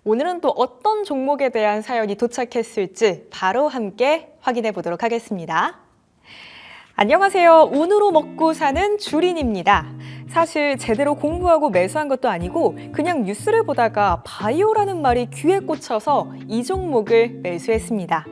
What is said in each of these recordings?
오늘은 또 어떤 종목에 대한 사연이 도착했을지 바로 함께 확인해 보도록 하겠습니다. 안녕하세요. 운으로 먹고 사는 주린입니다. 사실 제대로 공부하고 매수한 것도 아니고 그냥 뉴스를 보다가 바이오라는 말이 귀에 꽂혀서 이 종목을 매수했습니다.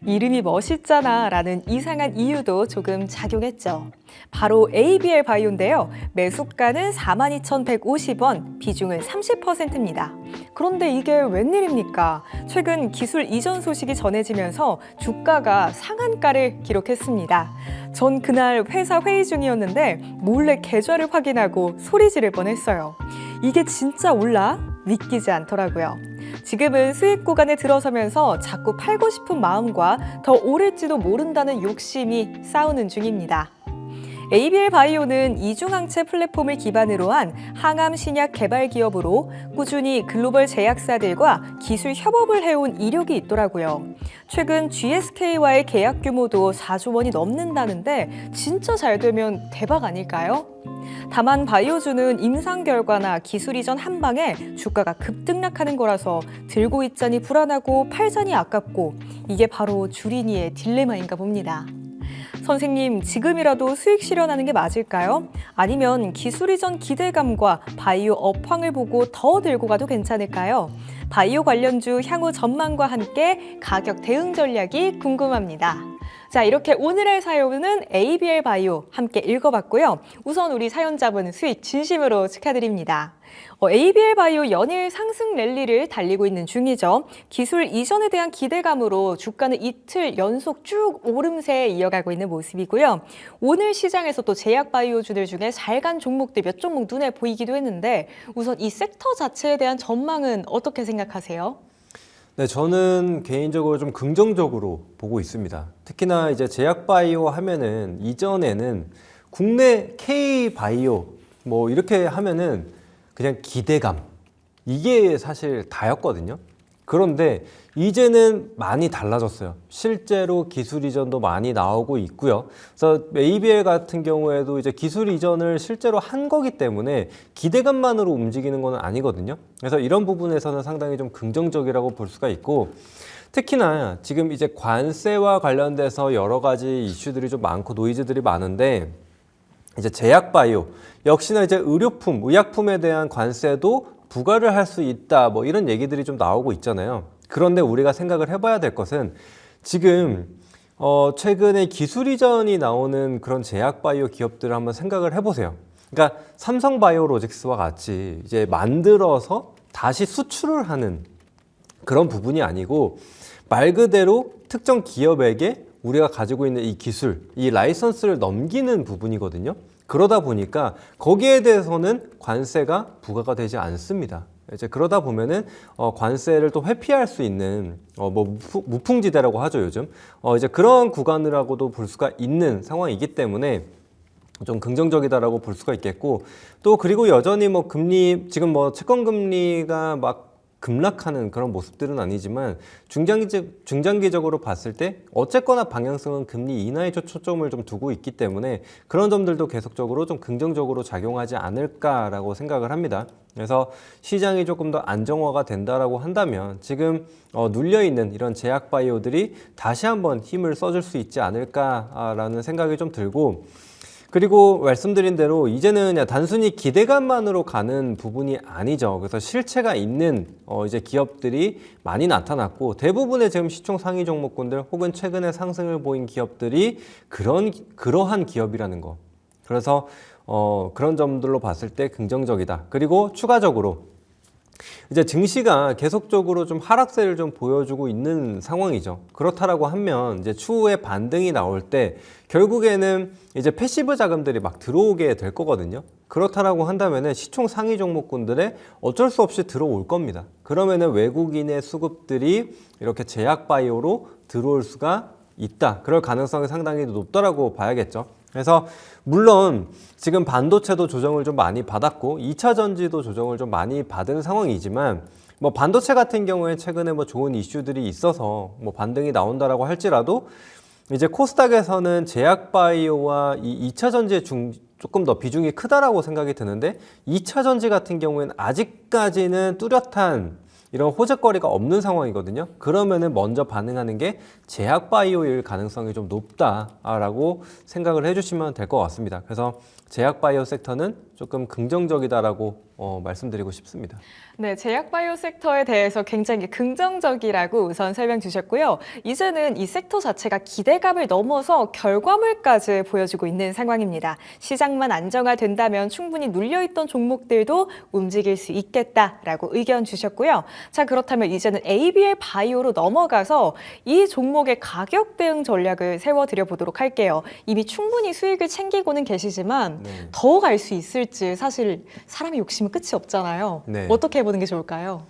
이름이 멋있잖아 라는 이상한 이유도 조금 작용했죠. 바로 ABL 바이오인데요. 매수가는 42,150원, 비중은 30%입니다. 그런데 이게 웬일입니까? 최근 기술 이전 소식이 전해지면서 주가가 상한가를 기록했습니다. 전 그날 회사 회의 중이었는데 몰래 계좌를 확인하고 소리 지를 뻔했어요. 이게 진짜 올라? 믿기지 않더라고요. 지금은 수익 구간에 들어서면서 자꾸 팔고 싶은 마음과 더 오를지도 모른다는 욕심이 싸우는 중입니다. ABL 바이오는 이중항체 플랫폼을 기반으로 한 항암 신약 개발 기업으로 꾸준히 글로벌 제약사들과 기술 협업을 해온 이력이 있더라고요. 최근 GSK와의 계약 규모도 4조 원이 넘는다는데 진짜 잘 되면 대박 아닐까요? 다만 바이오주는 임상 결과나 기술 이전 한 방에 주가가 급등락하는 거라서 들고 있자니 불안하고 팔자니 아깝고 이게 바로 주린이의 딜레마인가 봅니다. 선생님, 지금이라도 수익 실현하는 게 맞을까요? 아니면 기술 이전 기대감과 바이오 업황을 보고 더 들고 가도 괜찮을까요? 바이오 관련주 향후 전망과 함께 가격 대응 전략이 궁금합니다. 자, 이렇게 오늘의 사연은 ABL 바이오 함께 읽어봤고요. 우선 우리 사연자분 수익 진심으로 축하드립니다. ABL 바이오 연일 상승 랠리를 달리고 있는 중이죠. 기술 이전에 대한 기대감으로 주가는 이틀 연속 쭉 오름세에 이어가고 있는 모습이고요. 오늘 시장에서 또 제약 바이오주들 중에 잘 간 종목들 몇 종목 눈에 보이기도 했는데 우선 이 섹터 자체에 대한 전망은 어떻게 생각하세요? 네, 저는 개인적으로 좀 긍정적으로 보고 있습니다. 특히나 이제 제약 바이오 하면은 이전에는 국내 K 바이오 뭐 이렇게 하면은 그냥 기대감 이게 사실 다였거든요. 그런데 이제는 많이 달라졌어요. 실제로 기술 이전도 많이 나오고 있고요. 그래서 ABL 같은 경우에도 이제 기술 이전을 실제로 한 거기 때문에 기대감만으로 움직이는 건 아니거든요. 그래서 이런 부분에서는 상당히 좀 긍정적이라고 볼 수가 있고, 특히나 지금 이제 관세와 관련돼서 여러 가지 이슈들이 좀 많고 노이즈들이 많은데, 이제 제약 바이오 역시나 이제 의료품, 의약품에 대한 관세도 부과를 할 수 있다, 뭐 이런 얘기들이 좀 나오고 있잖아요. 그런데 우리가 생각을 해봐야 될 것은 지금 최근에 기술 이전이 나오는 그런 제약 바이오 기업들을 한번 생각을 해보세요. 그러니까 삼성 바이오로직스와 같이 이제 만들어서 다시 수출을 하는 그런 부분이 아니고 말 그대로 특정 기업에게 우리가 가지고 있는 이 기술, 이 라이선스를 넘기는 부분이거든요. 그러다 보니까 거기에 대해서는 관세가 부과가 되지 않습니다. 이제 그러다 보면은 관세를 또 회피할 수 있는 뭐 무풍지대라고 하죠, 요즘. 이제 그런 구간이라고도 볼 수가 있는 상황이기 때문에 좀 긍정적이다라고 볼 수가 있겠고, 또 그리고 여전히 뭐 금리, 지금 뭐 채권 금리가 막 급락하는 그런 모습들은 아니지만 중장기적으로 봤을 때 어쨌거나 방향성은 금리 인하에 초점을 좀 두고 있기 때문에 그런 점들도 계속적으로 좀 긍정적으로 작용하지 않을까라고 생각을 합니다. 그래서 시장이 조금 더 안정화가 된다라고 한다면 지금 눌려있는 이런 제약 바이오들이 다시 한번 힘을 써줄 수 있지 않을까라는 생각이 좀 들고, 그리고 말씀드린 대로 이제는 그냥 단순히 기대감만으로 가는 부분이 아니죠. 그래서 실체가 있는 이제 기업들이 많이 나타났고, 대부분의 지금 시총 상위 종목군들 혹은 최근에 상승을 보인 기업들이 그러한 기업이라는 거. 그래서 그런 점들로 봤을 때 긍정적이다. 그리고 추가적으로 이제 증시가 계속적으로 좀 하락세를 좀 보여주고 있는 상황이죠. 그렇다라고 하면 이제 추후에 반등이 나올 때 결국에는 이제 패시브 자금들이 막 들어오게 될 거거든요. 그렇다라고 한다면은 시총 상위 종목군들에 어쩔 수 없이 들어올 겁니다. 그러면은 외국인의 수급들이 이렇게 제약 바이오로 들어올 수가 있다. 그럴 가능성이 상당히 높다라고 봐야겠죠. 그래서 물론 지금 반도체도 조정을 좀 많이 받았고 2차 전지도 조정을 좀 많이 받은 상황이지만, 뭐 반도체 같은 경우에 최근에 뭐 좋은 이슈들이 있어서 뭐 반등이 나온다라고 할지라도 이제 코스닥에서는 제약 바이오와 이 2차 전지의 조금 더 비중이 크다라고 생각이 드는데, 2차 전지 같은 경우에는 아직까지는 뚜렷한 이런 호재거리가 없는 상황이거든요. 그러면은 먼저 반응하는 게 제약바이오일 가능성이 좀 높다라고 생각을 해주시면 될 것 같습니다. 그래서 제약바이오 섹터는 조금 긍정적이다라고 말씀드리고 싶습니다. 네, 제약바이오 섹터에 대해서 굉장히 긍정적이라고 우선 설명 주셨고요. 이제는 이 섹터 자체가 기대감을 넘어서 결과물까지 보여주고 있는 상황입니다. 시장만 안정화된다면 충분히 눌려있던 종목들도 움직일 수 있겠다라고 의견 주셨고요. 자, 그렇다면 이제는 ABL 바이오로 넘어가서 이 종목의 가격 대응 전략을 세워드려 보도록 할게요. 이미 충분히 수익을 챙기고는 계시지만 네. 더 갈 수 있을지 사실 사람의 욕심은 끝이 없잖아요. 네. 어떻게 해보는 게 좋을까요?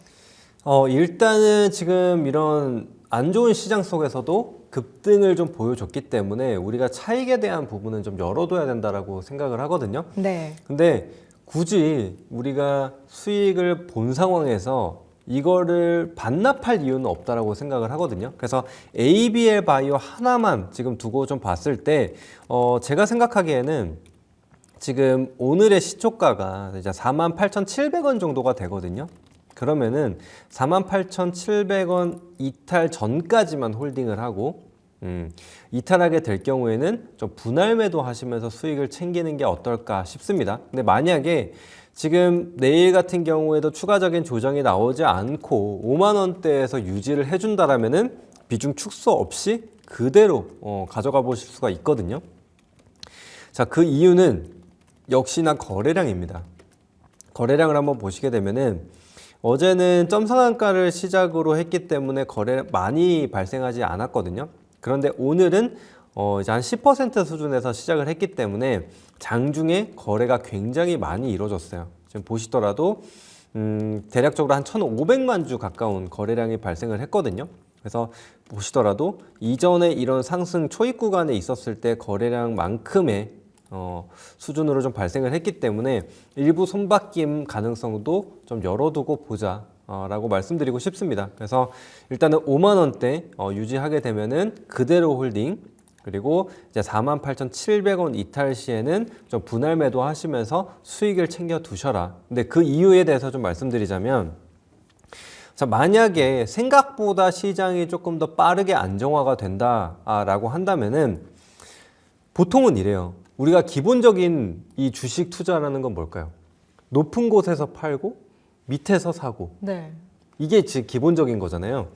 일단은 지금 이런 안 좋은 시장 속에서도 급등을 좀 보여줬기 때문에 우리가 차익에 대한 부분은 좀 열어둬야 된다라고 생각을 하거든요. 네. 근데 굳이 우리가 수익을 본 상황에서 이거를 반납할 이유는 없다라고 생각을 하거든요. 그래서 ABL 바이오 하나만 지금 두고 좀 봤을 때 제가 생각하기에는 지금 오늘의 시초가가 이제 48,700원 정도가 되거든요. 그러면은 48,700원 이탈 전까지만 홀딩을 하고 이탈하게 될 경우에는 좀 분할 매도 하시면서 수익을 챙기는 게 어떨까 싶습니다. 근데 만약에 지금 내일 같은 경우에도 추가적인 조정이 나오지 않고 5만 원대에서 유지를 해준다라면은 비중 축소 없이 그대로 가져가 보실 수가 있거든요. 자, 그 이유는 역시나 거래량입니다. 거래량을 한번 보시게 되면은 어제는 점상한가를 시작으로 했기 때문에 거래 많이 발생하지 않았거든요. 그런데 오늘은 이제 한 10% 수준에서 시작을 했기 때문에 장중에 거래가 굉장히 많이 이루어졌어요. 지금 보시더라도 대략적으로 한 1,500만 주 가까운 거래량이 발생을 했거든요. 그래서 보시더라도 이전에 이런 상승 초입 구간에 있었을 때 거래량만큼의 수준으로 좀 발생을 했기 때문에 일부 손바뀜 가능성도 좀 열어두고 보자 라고 말씀드리고 싶습니다. 그래서 일단은 5만 원대 유지하게 되면은 그대로 홀딩, 그리고 이제 48,700원 이탈 시에는 좀 분할 매도 하시면서 수익을 챙겨 두셔라. 근데 그 이유에 대해서 좀 말씀드리자면, 자, 만약에 생각보다 시장이 조금 더 빠르게 안정화가 된다라고 한다면은 보통은 이래요. 우리가 기본적인 이 주식 투자라는 건 뭘까요? 높은 곳에서 팔고 밑에서 사고. 네. 이게 즉 기본적인 거잖아요.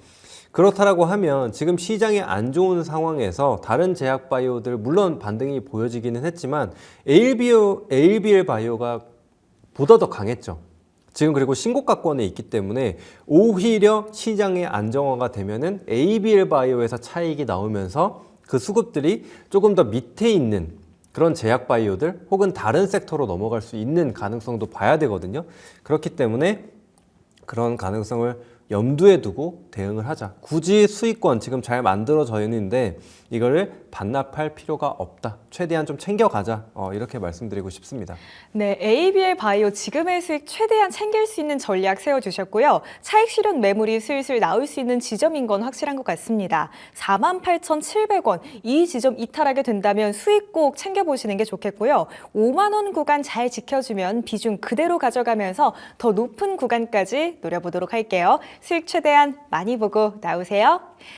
그렇다라고 하면 지금 시장이 안 좋은 상황에서 다른 제약 바이오들 물론 반등이 보여지기는 했지만 ABL 바이오가 보다 더 강했죠. 지금 그리고 신고가권에 있기 때문에 오히려 시장의 안정화가 되면은 ABL 바이오에서 차익이 나오면서 그 수급들이 조금 더 밑에 있는 그런 제약 바이오들 혹은 다른 섹터로 넘어갈 수 있는 가능성도 봐야 되거든요. 그렇기 때문에 그런 가능성을 염두에 두고 대응을 하자. 굳이 수익권 지금 잘 만들어져 있는데 이거를 반납할 필요가 없다. 최대한 좀 챙겨가자. 이렇게 말씀드리고 싶습니다. 네, ABL 바이오 지금의 수익 최대한 챙길 수 있는 전략 세워주셨고요. 차익 실현 매물이 슬슬 나올 수 있는 지점인 건 확실한 것 같습니다. 48,700원 이 지점 이탈하게 된다면 수익 꼭 챙겨보시는 게 좋겠고요. 5만 원 구간 잘 지켜주면 비중 그대로 가져가면서 더 높은 구간까지 노려보도록 할게요. 수익 최대한 많이 보고 나오세요.